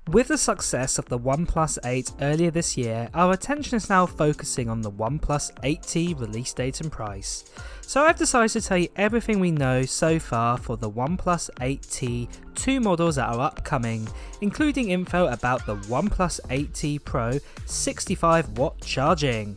With the success of the OnePlus 8 earlier this year, our attention is now focusing on the OnePlus 8T release date and price. So I've decided to tell you everything we know so far for the OnePlus 8T, two models that are upcoming, including info about the OnePlus 8T Pro 65 watt charging.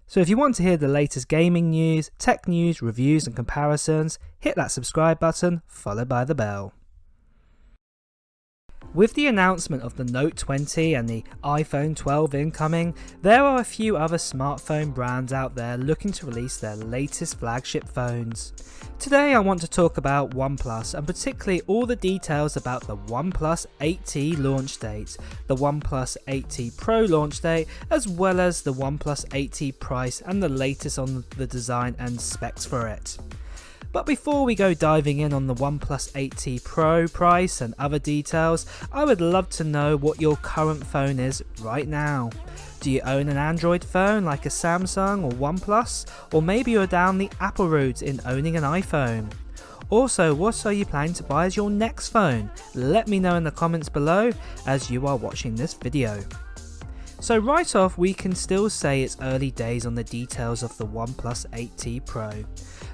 So if you want to hear the latest gaming news, tech news, reviews and comparisons, hit that subscribe button followed by the bell. With the announcement of the Note 20 and the iPhone 12 incoming, there are a few other smartphone brands out there looking to release their latest flagship phones. Today I want to talk about OnePlus and particularly all the details about the OnePlus 8T launch date, the OnePlus 8T Pro launch date, as well as the OnePlus 8T price and the latest on the design and specs for it. But before we go diving in on the OnePlus 8T Pro price and other details, I would love to know what your current phone is right now. Do you own an Android phone like a Samsung or OnePlus? Or maybe you're down the Apple route in owning an iPhone? Also, what are you planning to buy as your next phone? Let me know in the comments below as you are watching this video. So right off, we can still say it's early days on the details of the OnePlus 8T Pro.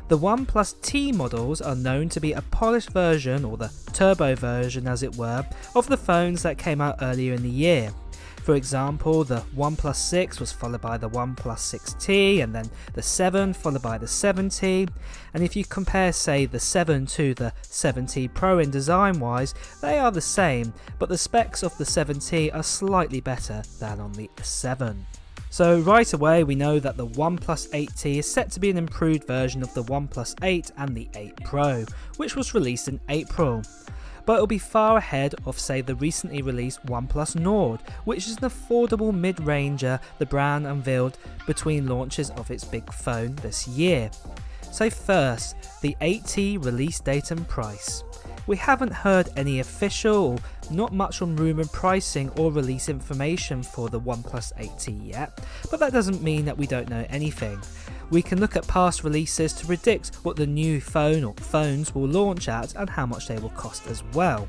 The OnePlus T models are known to be a polished version, or the turbo version as it were, of the phones that came out earlier in the year. For example, the OnePlus 6 was followed by the OnePlus 6T, and then the 7 followed by the 7T, and if you compare say the 7 to the 7T Pro in design wise, they are the same, but the specs of the 7T are slightly better than on the 7. So right away we know that the OnePlus 8T is set to be an improved version of the OnePlus 8 and the 8 Pro, which was released in April. But it'll be far ahead of say the recently released OnePlus Nord, which is an affordable mid-ranger the brand unveiled between launches of its big phone this year. So first, the 8T release date and price. We haven't heard any official or not much on rumoured pricing or release information for the OnePlus 8T yet, but that doesn't mean that we don't know anything. We can look at past releases to predict what the new phone or phones will launch at and how much they will cost as well.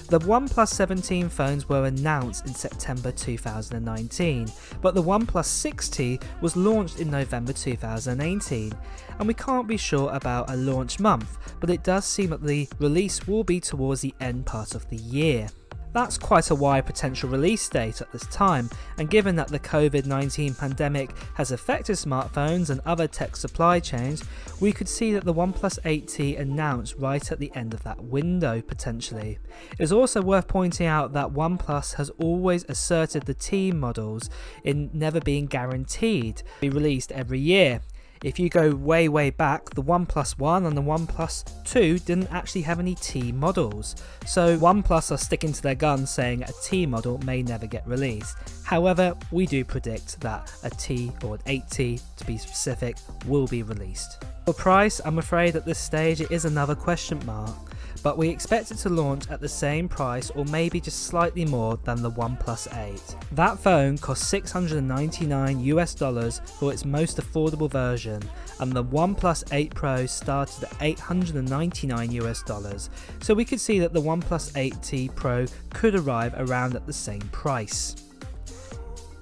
The OnePlus 17 phones were announced in September 2019, but the OnePlus 6T was launched in November 2018, and we can't be sure about a launch month, but it does seem that the release will be towards the end part of the year. That's quite a wide potential release date at this time, and given that the COVID-19 pandemic has affected smartphones and other tech supply chains, we could see that the OnePlus 8T announced right at the end of that window potentially. It is also worth pointing out that OnePlus has always asserted the T models in never being guaranteed to be released every year. If you go way back, the OnePlus 1 and the OnePlus 2 didn't actually have any T models, so OnePlus are sticking to their guns saying a T model may never get released. However, we do predict that a T, or an 8T to be specific, will be released. For price, I'm afraid at this stage it is another question mark, but we expect it to launch at the same price or maybe just slightly more than the OnePlus 8. That phone cost $699 for its most affordable version, and the OnePlus 8 Pro started at $899, so we could see that the OnePlus 8T Pro could arrive around at the same price.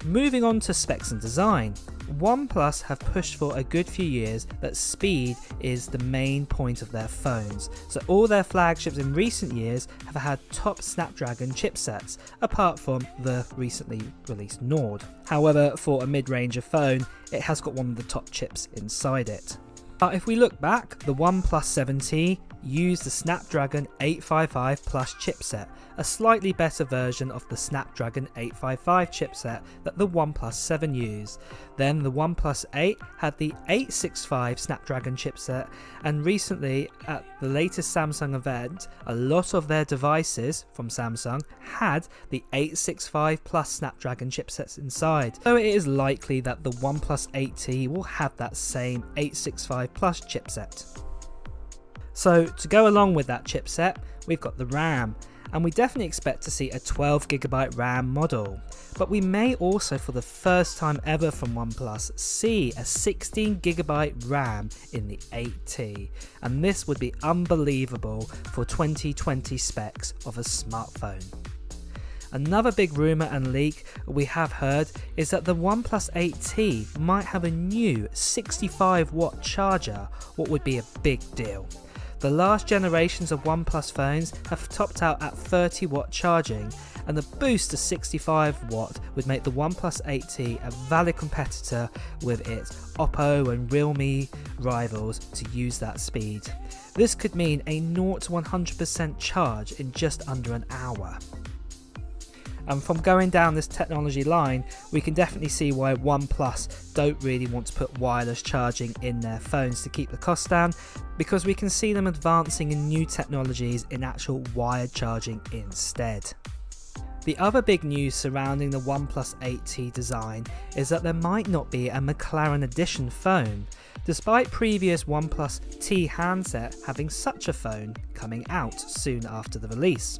Moving on to specs and design. OnePlus have pushed for a good few years that speed is the main point of their phones, so all their flagships in recent years have had top Snapdragon chipsets, apart from the recently released Nord. However, for a mid-range phone, it has got one of the top chips inside it. But if we look back, the OnePlus 7T used the Snapdragon 855 Plus chipset, a slightly better version of the Snapdragon 855 chipset that the OnePlus 7 used. Then the OnePlus 8 had the 865 Snapdragon chipset, and recently at the latest Samsung event, a lot of their devices from Samsung had the 865 Plus Snapdragon chipsets inside, so it is likely that the OnePlus 8T will have that same 865 Plus chipset. So to go along with that chipset, we've got the RAM, and we definitely expect to see a 12GB RAM model. But we may also, for the first time ever from OnePlus, see a 16GB RAM in the 8T, and this would be unbelievable for 2020 specs of a smartphone. Another big rumour and leak we have heard is that the OnePlus 8T might have a new 65W charger, what would be a big deal. The last generations of OnePlus phones have topped out at 30W charging, and the boost to 65W would make the OnePlus 8T a valid competitor with its Oppo and Realme rivals to use that speed. This could mean a 0 to 100% charge in just under an hour. And from going down this technology line, we can definitely see why OnePlus don't really want to put wireless charging in their phones to keep the cost down, because we can see them advancing in new technologies in actual wired charging instead. The other big news surrounding the OnePlus 8T design is that there might not be a McLaren edition phone, despite previous OnePlus T handset having such a phone coming out soon after the release.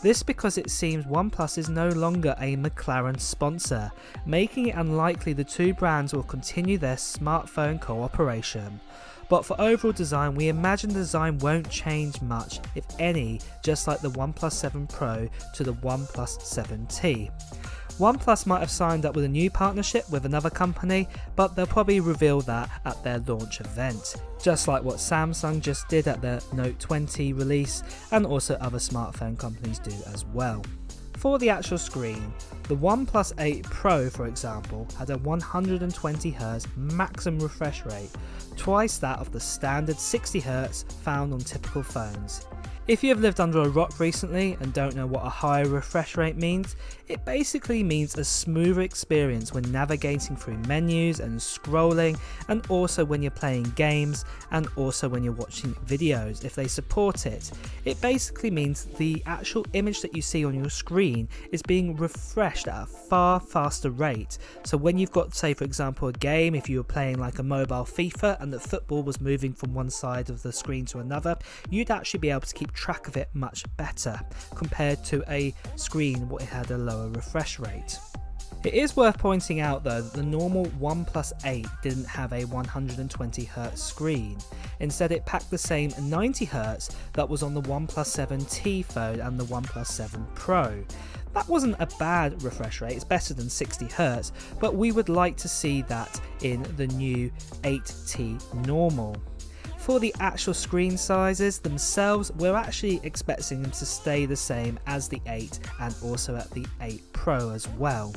This because it seems OnePlus is no longer a McLaren sponsor, making it unlikely the two brands will continue their smartphone cooperation. But for overall design, we imagine the design won't change much, if any, just like the OnePlus 7 Pro to the OnePlus 7T. OnePlus might have signed up with a new partnership with another company, but they'll probably reveal that at their launch event, just like what Samsung just did at their Note 20 release, and also other smartphone companies do as well. For the actual screen, the OnePlus 8 Pro, for example, had a 120Hz maximum refresh rate, twice that of the standard 60Hz found on typical phones. If you have lived under a rock recently and don't know what a higher refresh rate means, it basically means a smoother experience when navigating through menus and scrolling, and also when you're playing games, and also when you're watching videos if they support it. It basically means the actual image that you see on your screen is being refreshed at a far faster rate. So when you've got, say for example, a game, if you were playing like a mobile FIFA and the football was moving from one side of the screen to another, you'd actually be able to keep track of it much better compared to a screen where it had a lower refresh rate. It is worth pointing out though that the normal OnePlus 8 didn't have a 120Hz screen. Instead it packed the same 90Hz that was on the OnePlus 7T phone and the OnePlus 7 Pro. That wasn't a bad refresh rate, it's better than 60Hz, but we would like to see that in the new 8T normal. For the actual screen sizes themselves, we're actually expecting them to stay the same as the 8 and also at the 8 Pro as well.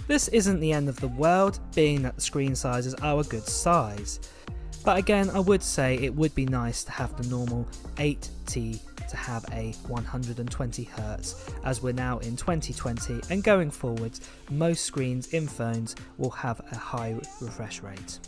This isn't the end of the world, being that the screen sizes are a good size. But again, I would say it would be nice to have the normal 8T to have a 120Hz, as we're now in 2020 and going forwards, most screens in phones will have a high refresh rate.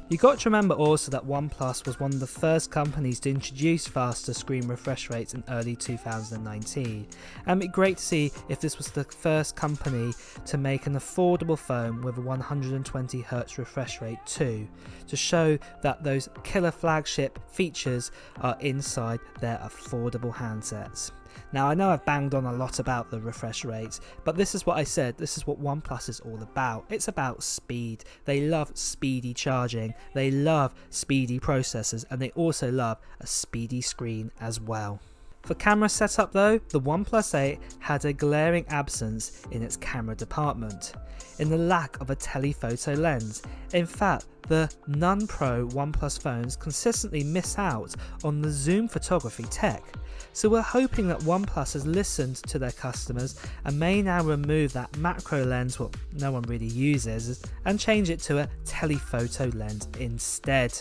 You got to remember also that OnePlus was one of the first companies to introduce faster screen refresh rates in early 2019, and it'd be great to see if this was the first company to make an affordable phone with a 120Hz refresh rate too, to show that those killer flagship features are inside their affordable handsets. Now I know I've banged on a lot about the refresh rates, but this is what I said, this is what OnePlus is all about. It's about speed. They love speedy charging, they love speedy processors, and they also love a speedy screen as well. For camera setup though, the OnePlus 8 had a glaring absence in its camera department, in the lack of a telephoto lens. In fact, the non-pro OnePlus phones consistently miss out on the zoom photography tech. So we're hoping that OnePlus has listened to their customers and may now remove that macro lens, what no one really uses, and change it to a telephoto lens instead.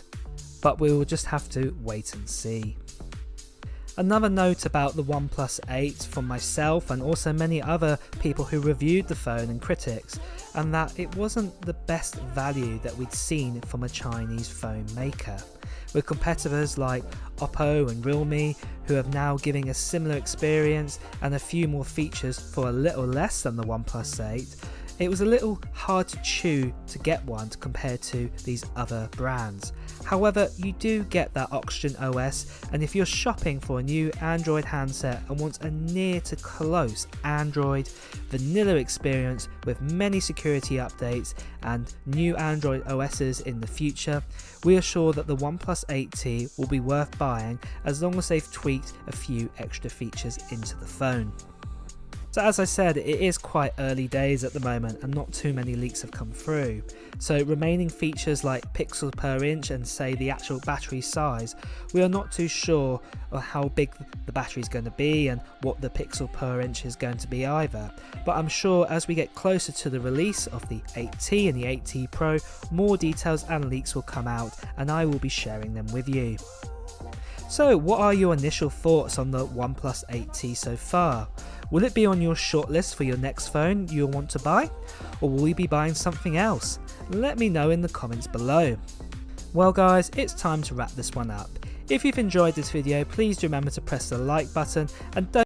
But we will just have to wait and see. Another note about the OnePlus 8 from myself and also many other people who reviewed the phone and critics, and that it wasn't the best value that we'd seen from a Chinese phone maker, with competitors like Oppo and Realme who have now giving a similar experience and a few more features for a little less than the OnePlus 8. It was a little hard to chew to get one compared to these other brands. However, you do get that Oxygen OS, and if you're shopping for a new Android handset and want a near to close Android vanilla experience with many security updates and new Android OSs in the future, we are sure that the OnePlus 8T will be worth buying as long as they've tweaked a few extra features into the phone. So as I said, it is quite early days at the moment and not too many leaks have come through. So remaining features like pixels per inch and say the actual battery size, we are not too sure of how big the battery is going to be and what the pixel per inch is going to be either. But I'm sure as we get closer to the release of the 8T and the 8T Pro, more details and leaks will come out and I will be sharing them with you. So what are your initial thoughts on the OnePlus 8T so far? Will it be on your shortlist for your next phone you'll want to buy? Or will you be buying something else? Let me know in the comments below. Well guys, it's time to wrap this one up. If you've enjoyed this video, please do remember to press the like button and don't